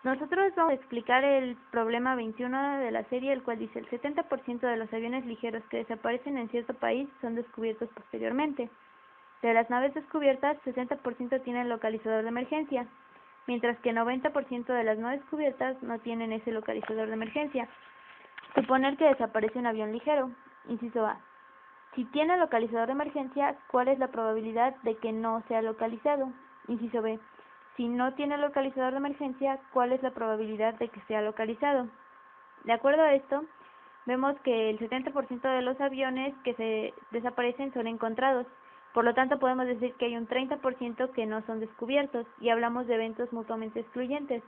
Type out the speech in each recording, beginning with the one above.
Nosotros vamos a explicar el problema 21 de la serie, el cual dice: el 70% de los aviones ligeros que desaparecen en cierto país son descubiertos posteriormente. De las naves descubiertas, 60% tienen localizador de emergencia, mientras que 90% de las no descubiertas no tienen ese localizador de emergencia. Suponer que desaparece un avión ligero. Inciso A. Si tiene localizador de emergencia, ¿cuál es la probabilidad de que no sea localizado? Inciso B. Si no tiene localizador de emergencia, ¿cuál es la probabilidad de que sea localizado? De acuerdo a esto, vemos que el 70% de los aviones que se desaparecen son encontrados. Por lo tanto, podemos decir que hay un 30% que no son descubiertos, y hablamos de eventos mutuamente excluyentes.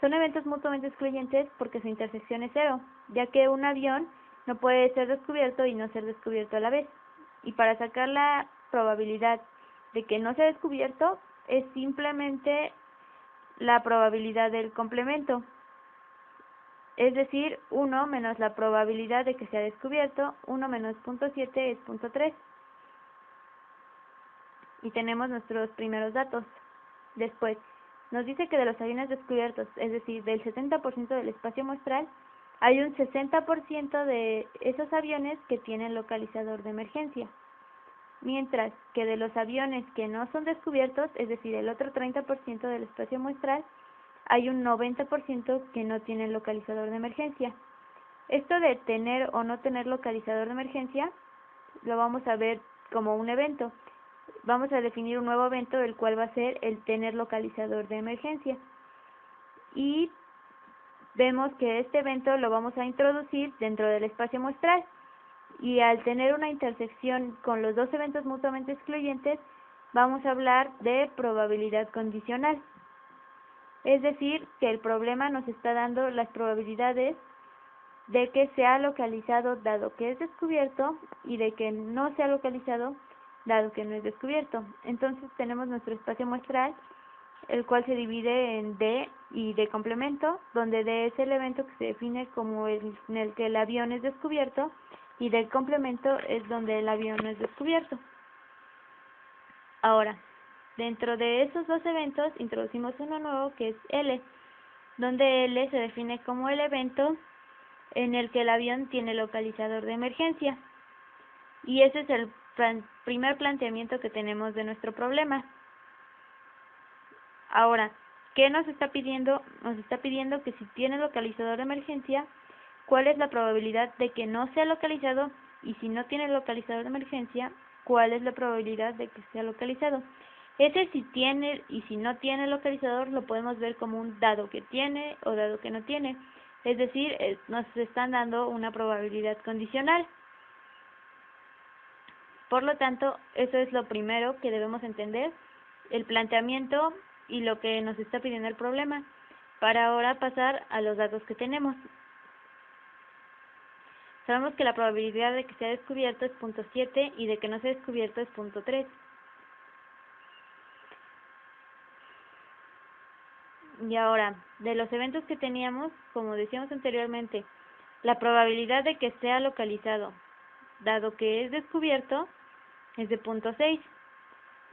Son eventos mutuamente excluyentes porque su intersección es cero, ya que un avión no puede ser descubierto y no ser descubierto a la vez. Y para sacar la probabilidad de que no sea descubierto, es simplemente la probabilidad del complemento. Es decir, 1 menos la probabilidad de que sea descubierto, 1 menos 0.7 es 0.3. Y tenemos nuestros primeros datos. Después, nos dice que de los aviones descubiertos, es decir, del 70% del espacio muestral, hay un 60% de esos aviones que tienen localizador de emergencia. Mientras que de los aviones que no son descubiertos, es decir, el otro 30% del espacio muestral, hay un 90% que no tienen localizador de emergencia. Esto de tener o no tener localizador de emergencia lo vamos a ver como un evento. Vamos a definir un nuevo evento, el cual va a ser el tener localizador de emergencia. Y vemos que este evento lo vamos a introducir dentro del espacio muestral. Y al tener una intersección con los dos eventos mutuamente excluyentes, vamos a hablar de probabilidad condicional. Es decir, que el problema nos está dando las probabilidades de que sea localizado dado que es descubierto y de que no sea localizado dado que no es descubierto. Entonces tenemos nuestro espacio muestral, el cual se divide en D y D complemento, donde D es el evento que se define como en el que el avión es descubierto, y D complemento es donde el avión no es descubierto. Ahora, dentro de esos dos eventos introducimos uno nuevo que es L, donde L se define como el evento en el que el avión tiene localizador de emergencia. Y ese es el primer planteamiento que tenemos de nuestro problema. Ahora, ¿qué nos está pidiendo? Nos está pidiendo que si tiene localizador de emergencia, ¿cuál es la probabilidad de que no sea localizado? Y si no tiene localizador de emergencia, ¿cuál es la probabilidad de que sea localizado? Ese si tiene y si no tiene localizador lo podemos ver como un dado que tiene o dado que no tiene. Es decir, nos están dando una probabilidad condicional. Por lo tanto, eso es lo primero que debemos entender, el planteamiento y lo que nos está pidiendo el problema, para ahora pasar a los datos que tenemos. Sabemos que la probabilidad de que sea descubierto es 0.7 y de que no sea descubierto es 0.3. Y ahora, de los eventos que teníamos, como decíamos anteriormente, la probabilidad de que sea localizado, dado que es descubierto, es de 0.6.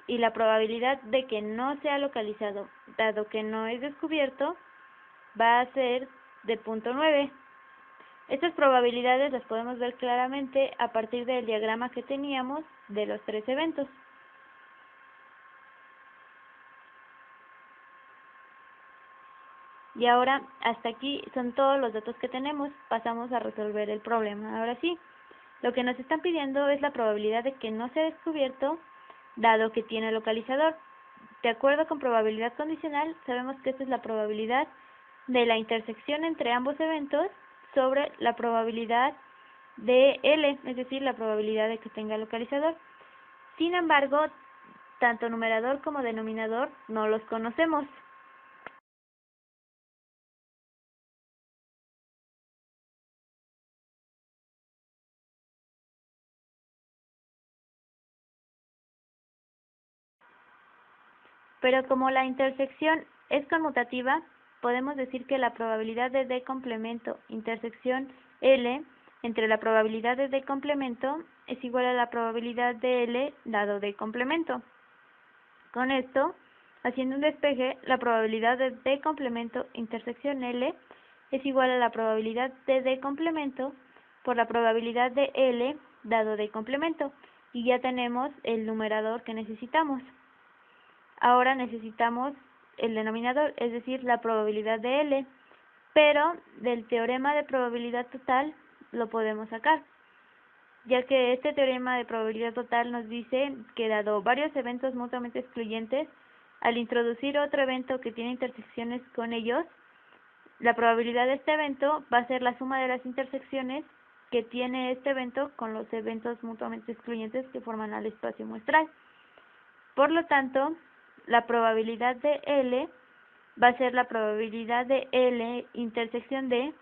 Y la probabilidad de que no sea localizado, dado que no es descubierto, va a ser de 0.9. Estas probabilidades las podemos ver claramente a partir del diagrama que teníamos de los tres eventos. Y ahora, hasta aquí son todos los datos que tenemos. Pasamos a resolver el problema. Ahora sí, lo que nos están pidiendo es la probabilidad de que no sea descubierto, dado que tiene localizador. De acuerdo con probabilidad condicional, sabemos que esta es la probabilidad de la intersección entre ambos eventos sobre la probabilidad de L, es decir, la probabilidad de que tenga localizador. Sin embargo, tanto numerador como denominador no los conocemos. Pero como la intersección es conmutativa, podemos decir que la probabilidad de D complemento intersección L entre la probabilidad de D complemento es igual a la probabilidad de L dado D complemento. Con esto, Haciendo un despeje, la probabilidad de D complemento intersección L es igual a la probabilidad de D complemento por la probabilidad de L dado D complemento, y ya tenemos el numerador que necesitamos. Ahora necesitamos el denominador, es decir, la probabilidad de L, pero del teorema de probabilidad total lo podemos sacar, ya que este teorema de probabilidad total nos dice que dado varios eventos mutuamente excluyentes, al introducir otro evento que tiene intersecciones con ellos, la probabilidad de este evento va a ser la suma de las intersecciones que tiene este evento con los eventos mutuamente excluyentes que forman al espacio muestral. Por lo tanto, la probabilidad de L va a ser la probabilidad de L intersección D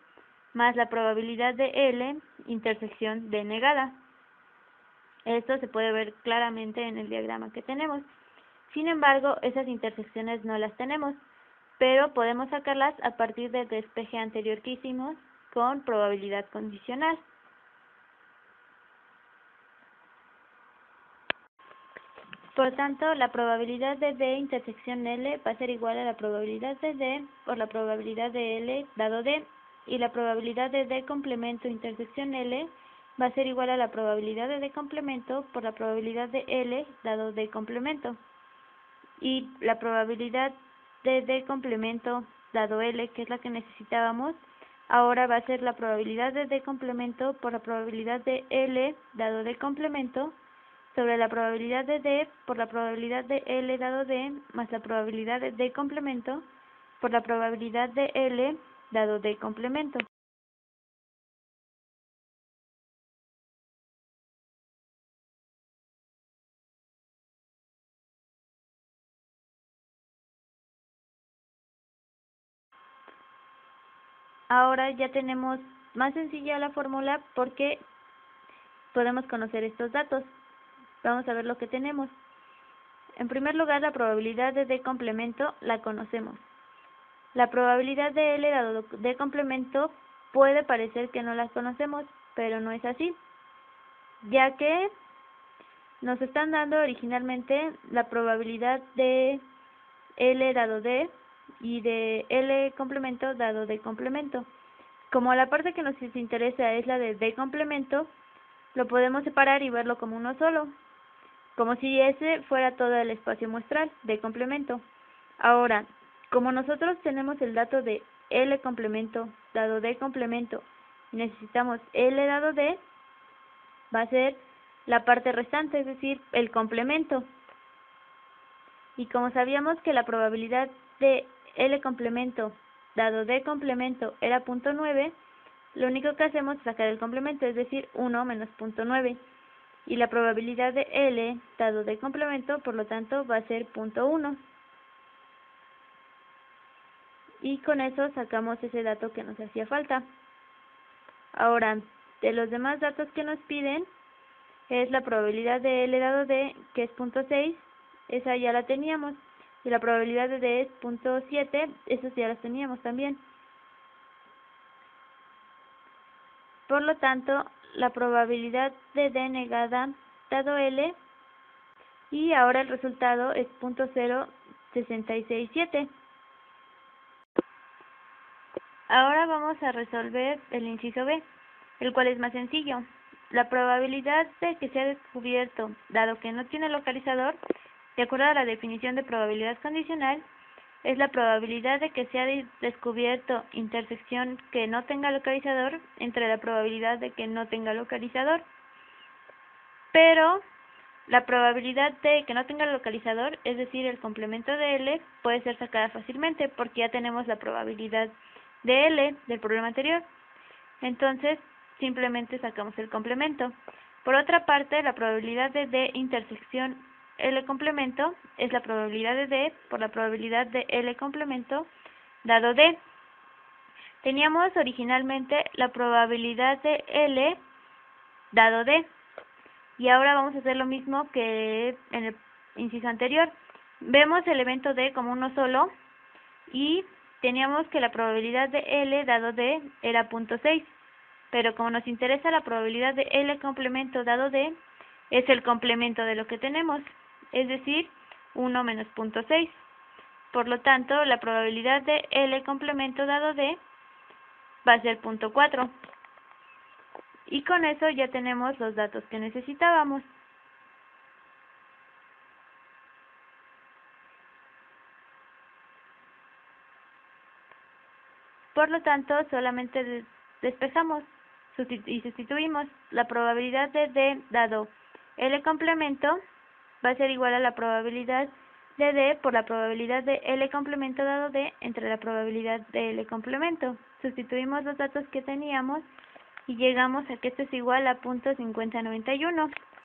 más la probabilidad de L intersección D negada. Esto se puede ver claramente en el diagrama que tenemos. Sin embargo, esas intersecciones no las tenemos, pero podemos sacarlas a partir del despeje anterior que hicimos con probabilidad condicional. Por tanto, la probabilidad de D intersección L va a ser igual a la probabilidad de D por la probabilidad de L dado D, y la probabilidad de D complemento intersección L va a ser igual a la probabilidad de D complemento por la probabilidad de L dado D complemento. Y la probabilidad de D complemento dado L, que es la que necesitábamos, ahora va a ser la probabilidad de D complemento por la probabilidad de L dado D complemento sobre la probabilidad de D por la probabilidad de L dado D más la probabilidad de D complemento por la probabilidad de L dado D complemento. Ahora ya tenemos más sencilla la fórmula porque podemos conocer estos datos. Vamos a ver lo que tenemos. En primer lugar, la probabilidad de D complemento la conocemos. La probabilidad de L dado D complemento puede parecer que no la conocemos, pero no es así, ya que nos están dando originalmente la probabilidad de L dado D y de L complemento dado D complemento. Como la parte que nos interesa es la de D complemento, lo podemos separar y verlo como uno solo, como si ese fuera todo el espacio muestral de complemento. Ahora, como nosotros tenemos el dato de L complemento dado D complemento y necesitamos L dado D, va a ser la parte restante, es decir, el complemento. Y como sabíamos que la probabilidad de L complemento dado D complemento era 0.9, lo único que hacemos es sacar el complemento, es decir, 1 menos 0.9. Y la probabilidad de L dado D complemento, por lo tanto, va a ser 0.1. Y con eso sacamos ese dato que nos hacía falta. Ahora, de los demás datos que nos piden, es la probabilidad de L dado D, que es 0.6, esa ya la teníamos. Y la probabilidad de D es 0.7, esas ya las teníamos también. Por lo tanto, la probabilidad de D negada dado L, y ahora el resultado es 0.0667. Ahora vamos a resolver el inciso B, el cual es más sencillo. La probabilidad de que sea descubierto, dado que no tiene localizador, de acuerdo a la definición de probabilidad condicional, es la probabilidad de que sea descubierto intersección que no tenga localizador entre la probabilidad de que no tenga localizador. Pero la probabilidad de que no tenga localizador, es decir, el complemento de L, puede ser sacada fácilmente porque ya tenemos la probabilidad de L del problema anterior. Entonces, simplemente sacamos el complemento. Por otra parte, la probabilidad de D intersección L complemento es la probabilidad de D por la probabilidad de L complemento dado D. Teníamos originalmente la probabilidad de L dado D. Y ahora vamos a hacer lo mismo que en el inciso anterior. Vemos el evento D como uno solo y teníamos que la probabilidad de L dado D era 0.6. Pero como nos interesa la probabilidad de L complemento dado D, es el complemento de lo que tenemos, es decir, 1 menos 0.6. Por lo tanto, la probabilidad de L complemento dado D va a ser 0.4. Y con eso ya tenemos los datos que necesitábamos. Por lo tanto, solamente despejamos y sustituimos la probabilidad de D dado L complemento va a ser igual a la probabilidad de D por la probabilidad de L complemento dado D entre la probabilidad de L complemento. Sustituimos los datos que teníamos y llegamos a que esto es igual a 0.5091.